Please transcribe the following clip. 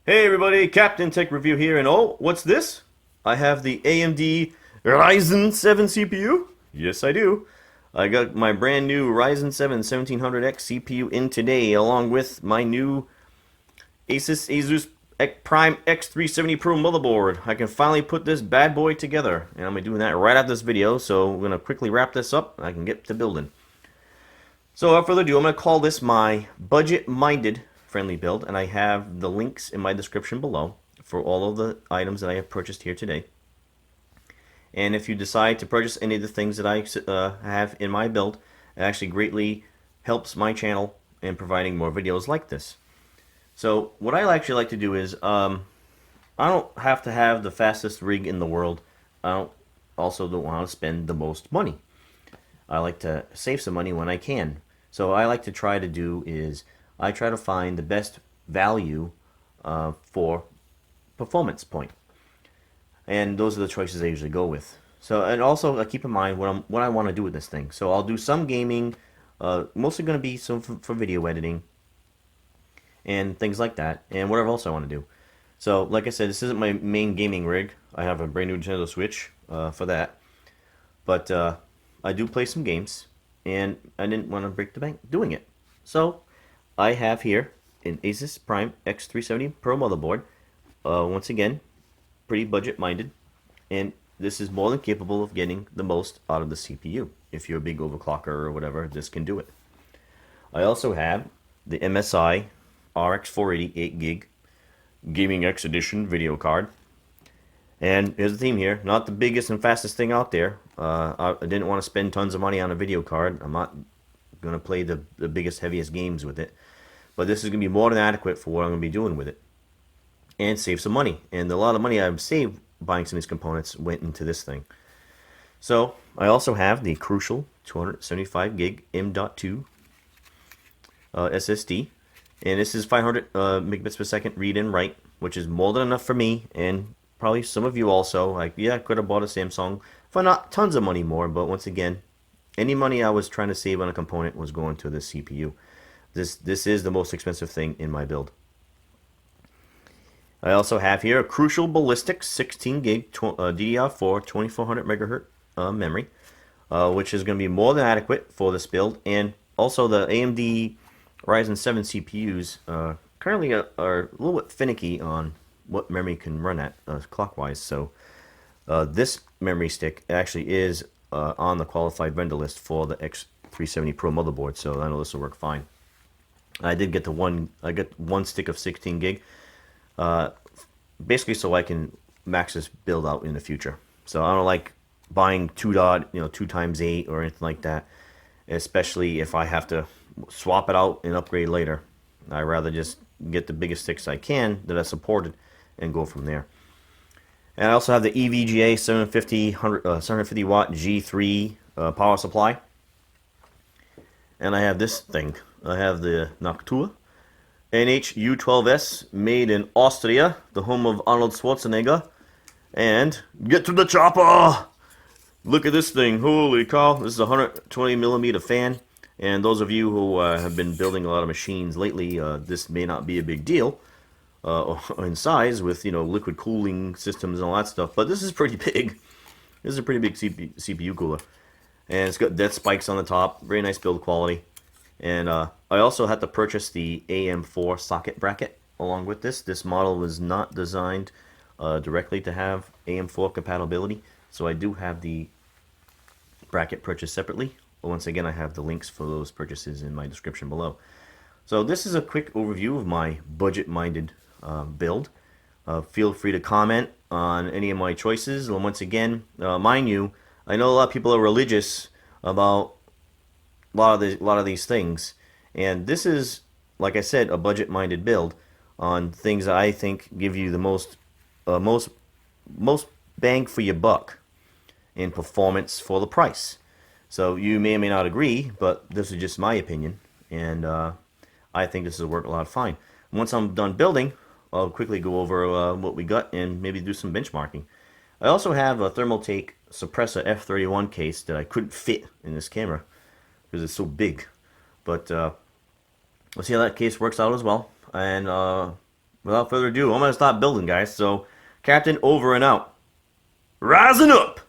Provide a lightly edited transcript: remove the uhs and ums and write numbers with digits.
Hey everybody, Captain Tech Review here, and oh, what's this? I have the AMD Ryzen 7 CPU. Yes, I do. I got my brand new Ryzen 7 1700X CPU in today, along with my new Asus Prime X370 Pro motherboard. I can finally put this bad boy together, and I'm gonna be doing that right after this video. So we're gonna quickly wrap this up, and I can get to building. So without further ado, I'm going to call this my budget-minded friendly build, and I have the links in my description below for all of the items that I have purchased here today. And if you decide to purchase any of the things that I have in my build, it actually greatly helps my channel in providing more videos like this. So what I actually like to do is, I don't have to have the fastest rig in the world. Also don't want to spend the most money. I like to save some money when I can. So what I like to try to do is I try to find the best value for performance point, and those are the choices I usually go with. So, and also keep in mind what I want to do with this thing. So I'll do some gaming, mostly going to be some for video editing and things like that, and whatever else I want to do. So like I said, this isn't my main gaming rig. I have a brand new Nintendo Switch for that, but I do play some games, and I didn't want to break the bank doing it. So I have here an Asus Prime X370 Pro motherboard. Once again, pretty budget-minded, and this is more than capable of getting the most out of the CPU. If you're a big overclocker or whatever, this can do it. I also have the MSI RX 480 8GB Gaming X Edition video card. And here's the theme here. Not the biggest and fastest thing out there. I didn't want to spend tons of money on a video card. I'm not going to play the biggest, heaviest games with it. But this is going to be more than adequate for what I'm going to be doing with it. And save some money. And a lot of money I've saved buying some of these components went into this thing. So I also have the crucial 275 gig M.2 SSD. And this is 500 megabits per second read and write, which is more than enough for me, and probably some of you also. Like, yeah, I could have bought a Samsung for not tons of money more, but once again, any money I was trying to save on a component was going to the CPU. This is the most expensive thing in my build. I also have here a crucial Ballistix 16 gig DDR4 2400 megahertz memory, which is going to be more than adequate for this build. And also the AMD Ryzen 7 CPUs currently are a little bit finicky on what memory can run at clockwise. So this memory stick actually is on the qualified vendor list for the X370 Pro motherboard, so I know this will work fine. I did get I got one stick of 16 gig, basically so I can max this build out in the future. So I don't like buying 2 times 8 or anything like that, especially if I have to swap it out and upgrade later. I'd rather just get the biggest sticks I can that are supported and go from there. And I also have the EVGA 750 watt G3 power supply. And I have this thing. I have the Noctua NH-U12S, made in Austria, the home of Arnold Schwarzenegger. And get to the chopper! Look at this thing. Holy cow. This is a 120 millimeter fan. And those of you who have been building a lot of machines lately, this may not be a big deal in size with, liquid cooling systems and all that stuff. But this is pretty big. This is a pretty big CPU cooler. And it's got dead spikes on the top. Very nice build quality. And I also had to purchase the AM4 socket bracket along with this. This model was not designed directly to have AM4 compatibility. So I do have the bracket purchased separately. Once again, I have the links for those purchases in my description below. So this is a quick overview of my budget-minded build. Feel free to comment on any of my choices. And once again, mind you, I know a lot of people are religious about a lot of these things, and this is, like I said, a budget-minded build on things that I think give you the most bang for your buck in performance for the price. So you may or may not agree, but this is just my opinion, and I think this will work a lot fine. Once I'm done building, I'll quickly go over what we got and maybe do some benchmarking. I also have a Thermaltake Suppressor F31 case that I couldn't fit in this camera because it's so big. But we'll see how that case works out as well. And without further ado, I'm going to stop building, guys. So, Captain, over and out. Rising up!